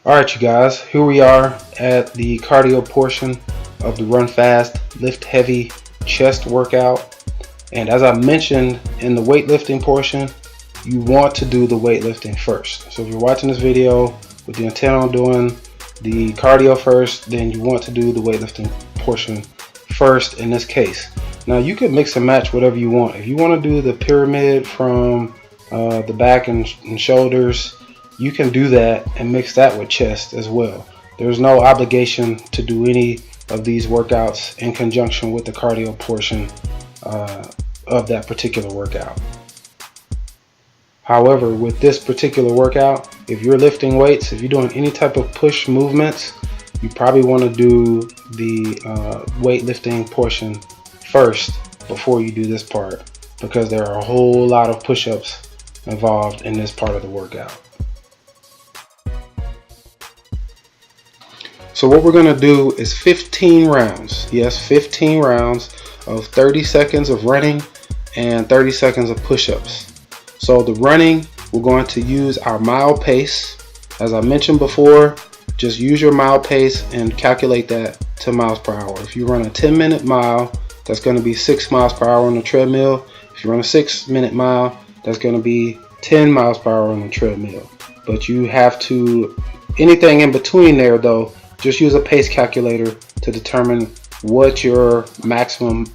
Alright you guys, here we are at the cardio portion of the Run Fast, Lift Heavy chest workout. And as I mentioned in the weightlifting portion, you want to do the weightlifting first. So if you're watching this video with the intent on doing the cardio first, then you want to do the weightlifting portion first in this case. Now you can mix and match whatever you want. If you want to do the pyramid from the back and shoulders, you can do that and mix that with chest as well. There's no obligation to do any of these workouts in conjunction with the cardio portion of that particular workout. However, with this particular workout, if you're lifting weights, if you're doing any type of push movements, you probably want to do the weightlifting portion first before you do this part, because there are a whole lot of push-ups involved in this part of the workout. So what we're going to do is 15 rounds. Yes, 15 rounds of 30 seconds of running and 30 seconds of push-ups. So the running, we're going to use our mile pace. As I mentioned before, just use your mile pace and calculate that to miles per hour. If you run a 10-minute mile, that's going to be 6 miles per hour on the treadmill. If you run a 6-minute mile, that's going to be 10 miles per hour on the treadmill. But you have to, anything in between there though, just use a pace calculator to determine what your maximum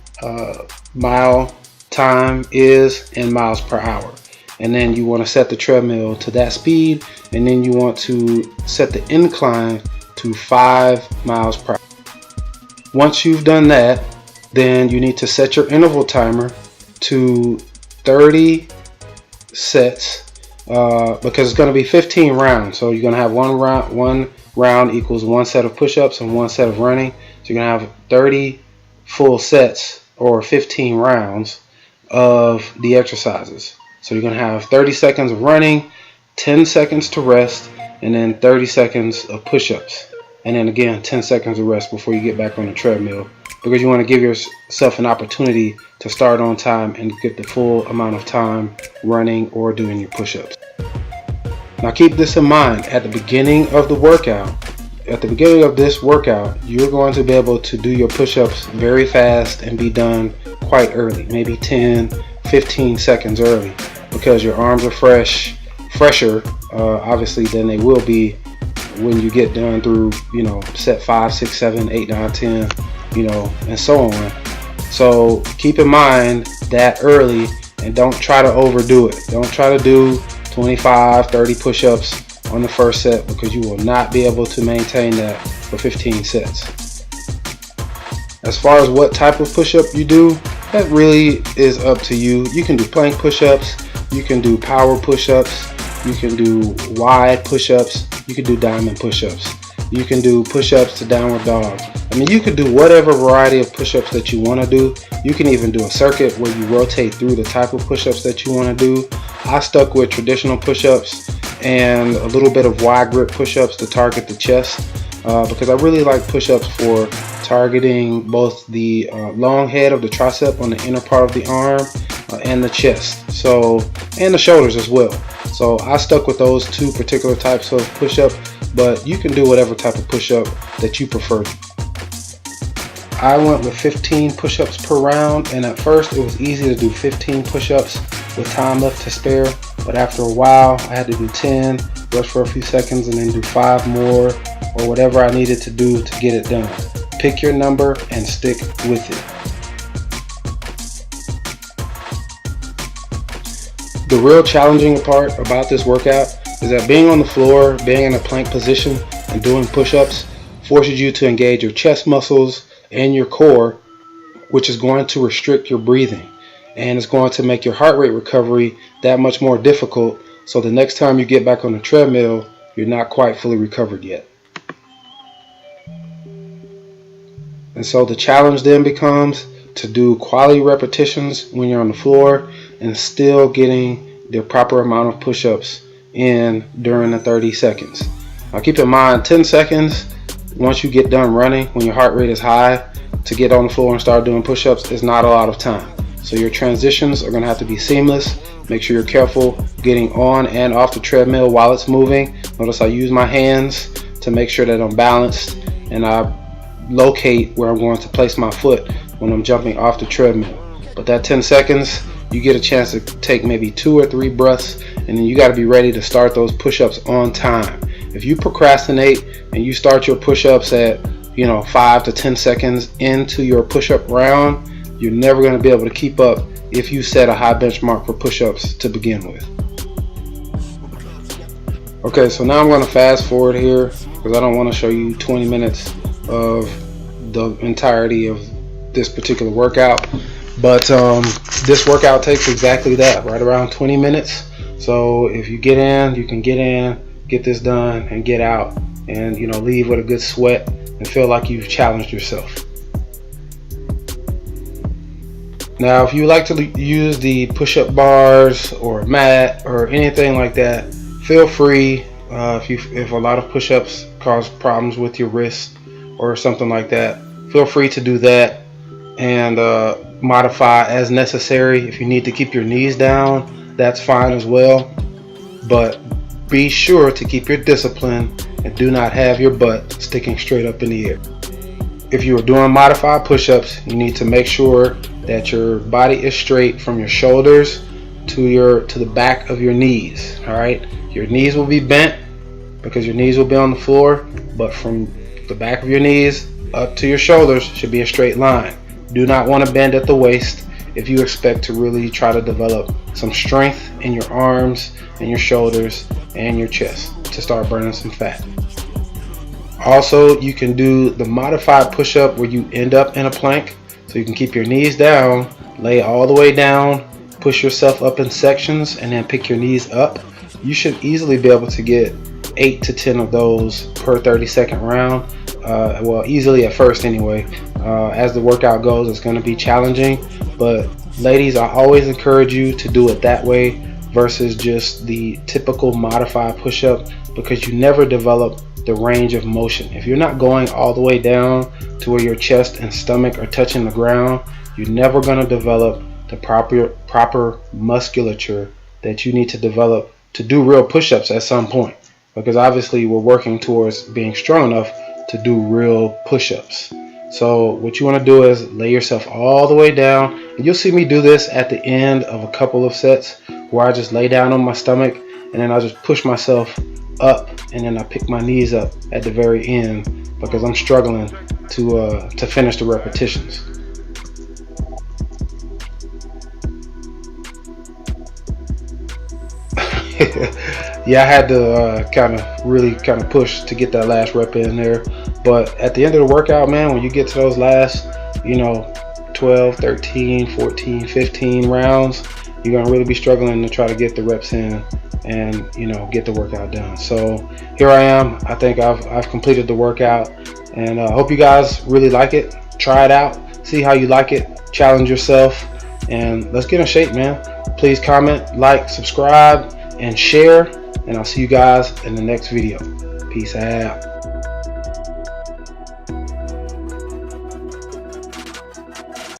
mile time is in miles per hour. And then you want to set the treadmill to that speed, and then you want to set the incline to 5 miles per hour. Once you've done that, then you need to set your interval timer to 30 sets because it's going to be 15 rounds. So you're going to have one round equals 1 set of push-ups and 1 set of running. So you're going to have 30 full sets or 15 rounds of the exercises. So you're going to have 30 seconds of running, 10 seconds to rest, and then 30 seconds of push-ups. And then again, 10 seconds of rest before you get back on the treadmill, because you want to give yourself an opportunity to start on time and get the full amount of time running or doing your push-ups. Now keep this in mind, at the beginning of the workout, at the beginning of this workout, you're going to be able to do your push-ups very fast and be done quite early, maybe 10-15 seconds early, because your arms are fresher obviously than they will be when you get done through, set 5, 6, 7, 8, 9, 10, and so on. So keep in mind that early, and don't try to overdo it. Don't try to do 25, 30 push-ups on the first set, because you will not be able to maintain that for 15 sets. As far as what type of push-up you do, that really is up to you. You can do plank push-ups, you can do power push-ups, you can do wide push-ups, you can do diamond push-ups, you can do push-ups to downward dog. I mean, you can do whatever variety of push-ups that you want to do. You can even do a circuit where you rotate through the type of push-ups that you want to do. I stuck with traditional push-ups and a little bit of wide grip push-ups to target the chest because I really like push-ups for targeting both the long head of the tricep on the inner part of the arm and the chest, and the shoulders as well. So I stuck with those 2 particular types of push-up, but you can do whatever type of push-up that you prefer. I went with 15 push-ups per round, and at first it was easy to do 15 push-ups with time left to spare, but after a while I had to do 10, rest for a few seconds, and then do 5 more, or whatever I needed to do to get it done. Pick your number and stick with it. The real challenging part about this workout is that being on the floor, being in a plank position, and doing push-ups forces you to engage your chest muscles and your core, which is going to restrict your breathing, and it's going to make your heart rate recovery that much more difficult, so the next time you get back on the treadmill, you're not quite fully recovered yet. And so the challenge then becomes to do quality repetitions when you're on the floor and still getting the proper amount of push-ups in during the 30 seconds. Now keep in mind, 10 seconds once you get done running, when your heart rate is high, to get on the floor and start doing push-ups is not a lot of time. So your transitions are going to have to be seamless. Make sure you're careful getting on and off the treadmill while it's moving. Notice I use my hands to make sure that I'm balanced and I locate where I'm going to place my foot when I'm jumping off the treadmill. But that 10 seconds, you get a chance to take maybe 2 or 3 breaths, and then you got to be ready to start those push-ups on time. If you procrastinate and you start your push-ups at 5 to 10 seconds into your push-up round, you're never going to be able to keep up if you set a high benchmark for push-ups to begin with. Okay, so now I'm going to fast forward here because I don't want to show you 20 minutes of the entirety of this particular workout. But this workout takes exactly that, right around 20 minutes. So if you get in, you can get this done and get out and leave with a good sweat and feel like you've challenged yourself. Now if you like to use the push-up bars or a mat or anything like that, feel free. If a lot of push-ups cause problems with your wrist or something like that, feel free to do that and modify as necessary. If you need to keep your knees down, that's fine as well, but be sure to keep your discipline and do not have your butt sticking straight up in the air. If you are doing modified push-ups, you need to make sure that your body is straight from your shoulders to the back of your knees. All right, your knees will be bent because your knees will be on the floor, but from the back of your knees up to your shoulders should be a straight line. Do not want to bend at the waist if you expect to really try to develop some strength in your arms and your shoulders and your chest to start burning some fat. Also, you can do the modified push-up where you end up in a plank, so you can keep your knees down, lay all the way down, push yourself up in sections, and then pick your knees up. You should easily be able to get 8 to 10 of those per 30-second round. Well, easily at first anyway. As the workout goes, it's going to be challenging, but ladies, I always encourage you to do it that way versus just the typical modified push-up, because you never develop the range of motion. If you're not going all the way down to where your chest and stomach are touching the ground, you're never going to develop the proper musculature that you need to develop to do real push-ups at some point, because obviously we're working towards being strong enough to do real push-ups. So what you want to do is lay yourself all the way down, and you'll see me do this at the end of a couple of sets where I just lay down on my stomach and then I just push myself up, and then I pick my knees up at the very end because I'm struggling to finish the repetitions. Yeah, I had to kind of push to get that last rep in there. But at the end of the workout, man, when you get to those last 12, 13, 14, 15 rounds, you're gonna really be struggling to try to get the reps in and get the workout done. So here I am. I think I've completed the workout, and I hope you guys really like it. Try it out, see how you like it, challenge yourself, and let's get in shape, man. Please comment, like, subscribe, and share, and I'll see you guys in the next video. Peace out.